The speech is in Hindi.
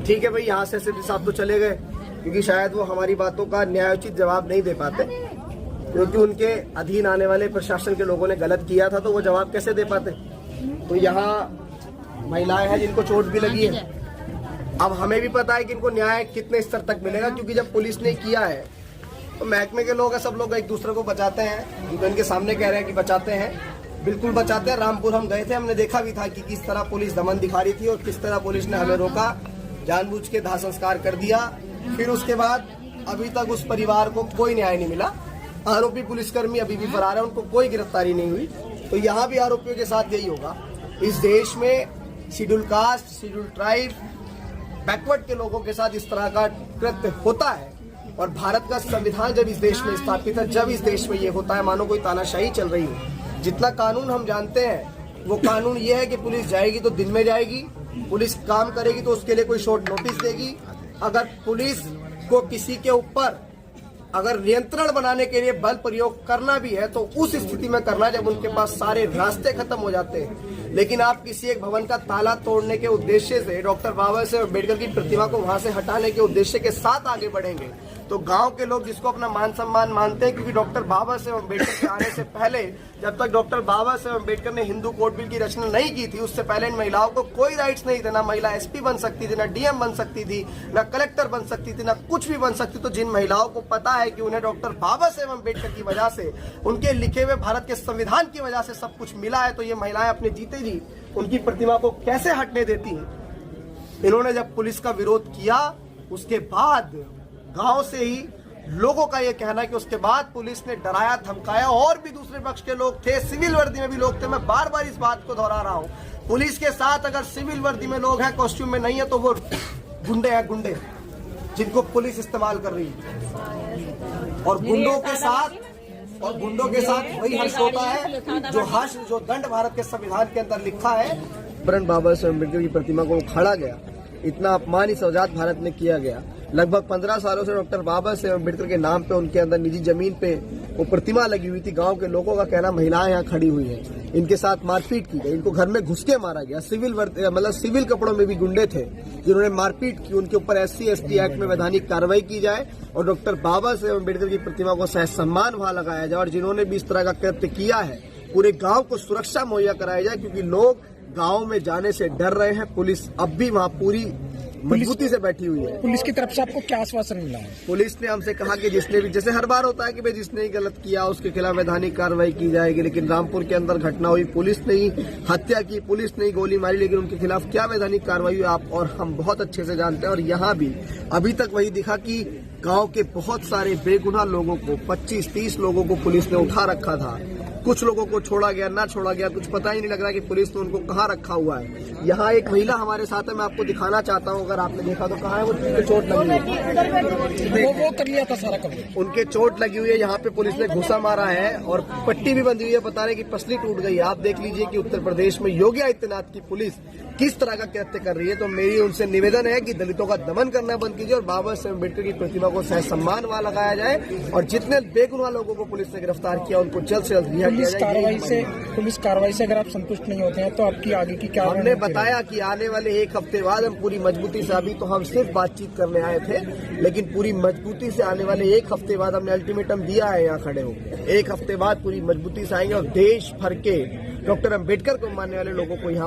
ठीक है भाई, यहाँ से एसएसपी साहब तो चले गए क्योंकि शायद वो हमारी बातों का न्यायोचित जवाब नहीं दे पाते, क्योंकि उनके अधीन आने वाले प्रशासन के लोगों ने गलत किया था तो वो जवाब कैसे दे पाते। तो यहाँ महिलाएं हैं जिनको चोट भी लगी है। अब हमें भी पता है कि इनको न्याय कितने स्तर तक मिलेगा, क्योंकि जब पुलिस ने किया है तो महकमे के लोग हैं, सब लोग एक दूसरे को बचाते हैं। हम तो इनके सामने कह रहे हैं कि बचाते हैं, बिल्कुल बचाते हैं। रामपुर हम गए थे, हमने देखा भी था कि किस तरह पुलिस दमन दिखा रही थी और किस तरह पुलिस ने हमें रोका, जानबूझ के दाह संस्कार कर दिया। फिर उसके बाद अभी तक उस परिवार को कोई न्याय नहीं मिला। आरोपी पुलिसकर्मी अभी भी फरार है, उनको कोई गिरफ्तारी नहीं हुई। तो यहाँ भी आरोपियों के साथ यही होगा। इस देश में schedule caste, schedule tribe, backward के लोगों के साथ इस तरह का कृत्य होता है। और भारत का संविधान जब इस देश में स्थापित है, जब इस देश में ये होता है मानो कोई तानाशाही चल रही हो। जितना कानून हम जानते हैं वो कानून ये है कि पुलिस जाएगी तो दिन में जाएगी, पुलिस काम करेगी तो उसके लिए कोई शॉर्ट नोटिस देगी। अगर पुलिस को किसी के ऊपर अगर नियंत्रण बनाने के लिए बल प्रयोग करना भी है तो उस स्थिति में करना जब उनके पास सारे रास्ते खत्म हो जाते हैं। लेकिन आप किसी एक भवन का ताला तोड़ने के उद्देश्य से, डॉक्टर बाबा साहेब अम्बेडकर की प्रतिमा को वहां से हटाने के उद्देश्य के साथ आगे बढ़ेंगे तो गांव के लोग जिसको अपना मान सम्मान मानते हैं, क्योंकि डॉक्टर बाबा साहेब अम्बेडकर के आने से पहले, जब तक डॉक्टर बाबा साहेब अम्बेडकर ने हिंदू कोड बिल की रचना नहीं की थी, उससे पहले इन महिलाओं को कोई राइट्स नहीं थे। ना महिला एसपी बन सकती थी, ना डीएम बन सकती थी, ना कलेक्टर बन सकती थी, ना कुछ भी बन सकती। तो जिन महिलाओं को पता है कि उन्हें डॉक्टर बाबा साहेब अम्बेडकर की वजह से, उनके लिखे हुए भारत के संविधान की वजह से सब कुछ मिला है, तो ये महिलाएं अपने जीते जी उनकी प्रतिमा को कैसे हटने देती हैं। इन्होंने जब पुलिस का विरोध किया उसके बाद गांव से ही लोगों का यह कहना है कि उसके बाद पुलिस ने डराया धमकाया, और भी दूसरे पक्ष के लोग थे, सिविल वर्दी में भी लोग थे। मैं बार बार इस बात को दोहरा रहा हूं, पुलिस के साथ अगर सिविल वर्दी में लोग हैं, कॉस्ट्यूम में नहीं है, तो वो गुंडे हैं, गुंडे जिनको पुलिस इस्तेमाल कर रही है। और गुंडों के साथ वही हर्ष होता है जो दंड भारत के संविधान के अंदर लिखा है। बाबा साहेब अम्बेडकर की प्रतिमा को उखाड़ा गया, इतना अपमान इस आजाद भारत में किया गया। लगभग 15 सालों से डॉक्टर बाबा साहेब अम्बेडकर के नाम पे उनके अंदर निजी जमीन पे वो प्रतिमा लगी हुई थी। गांव के लोगों का कहना, महिलाएं यहाँ खड़ी हुई हैं, इनके साथ मारपीट की गई, इनको घर में घुस के मारा गया। सिविल कपड़ों में भी गुंडे थे जिन्होंने मारपीट की। उनके ऊपर SC/ST एक्ट में वैधानिक कार्रवाई की जाए और डॉक्टर बाबा साहेब अम्बेडकर की प्रतिमा को सह सम्मान वहां लगाया जाए। और जिन्होंने भी इस तरह का कृत्य किया है, पूरे गाँव को सुरक्षा मुहैया कराया जाए, क्योंकि लोग गाँव में जाने से डर रहे हैं। पुलिस अब भी वहाँ पूरी मजबूती से बैठी हुई है। पुलिस की तरफ से आपको क्या आश्वासन मिला है? पुलिस ने हमसे कहा कि जिसने भी, जैसे हर बार होता है कि भाई जिसने ही गलत किया उसके खिलाफ वैधानिक कार्रवाई की जाएगी। लेकिन रामपुर के अंदर घटना हुई, पुलिस ने ही हत्या की, पुलिस ने ही गोली मारी, लेकिन उनके खिलाफ क्या वैधानिक कार्रवाई हुई आप और हम बहुत अच्छे से जानते हैं। और यहाँ भी अभी तक वही दिखा कि गाँव के बहुत सारे बेगुनाह लोगों को, 25-30 लोगों को पुलिस ने उठा रखा था। कुछ लोगों को छोड़ा गया, ना छोड़ा गया, कुछ पता ही नहीं लग रहा कि पुलिस ने उनको कहाँ रखा हुआ है। यहाँ एक महिला हमारे साथ है, मैं आपको दिखाना चाहता हूँ, अगर आपने देखा तो कहाँ है वो, चोट लगी हुई है। वो कर लिया था सारा काम, उनके चोट लगी हुई है। यहाँ पे पुलिस ने घुसा मारा है और पट्टी भी बंधी हुई है, बता रहे कि पसली टूट गई है। आप देख लीजिए कि उत्तर प्रदेश में योगी आदित्यनाथ की पुलिस किस तरह का कृत्य कर रही है। तो मेरी उनसे निवेदन है कि दलितों का दमन करना बंद कीजिए और बाबा साहेब अम्बेडकर की प्रतिमा को सह सम्मान वहां लगाया जाए। और जितने बेगुनाह लोगों को पुलिस ने गिरफ्तार किया उनको जल्द से जल्द रिहा किया जाए। पुलिस कार्रवाई से अगर आप संतुष्ट नहीं होते हैं तो आपकी आगे की क्या? हमने बताया कि आने वाले एक हफ्ते बाद हम पूरी मजबूती से, अभी तो हम सिर्फ बातचीत करने आए थे, लेकिन पूरी मजबूती से आने वाले एक हफ्ते बाद हमने अल्टीमेटम दिया है यहाँ खड़े होकर। एक हफ्ते बाद पूरी मजबूती से आएंगे और देश भर के डॉक्टर अम्बेडकर को मानने वाले लोगों को यहाँ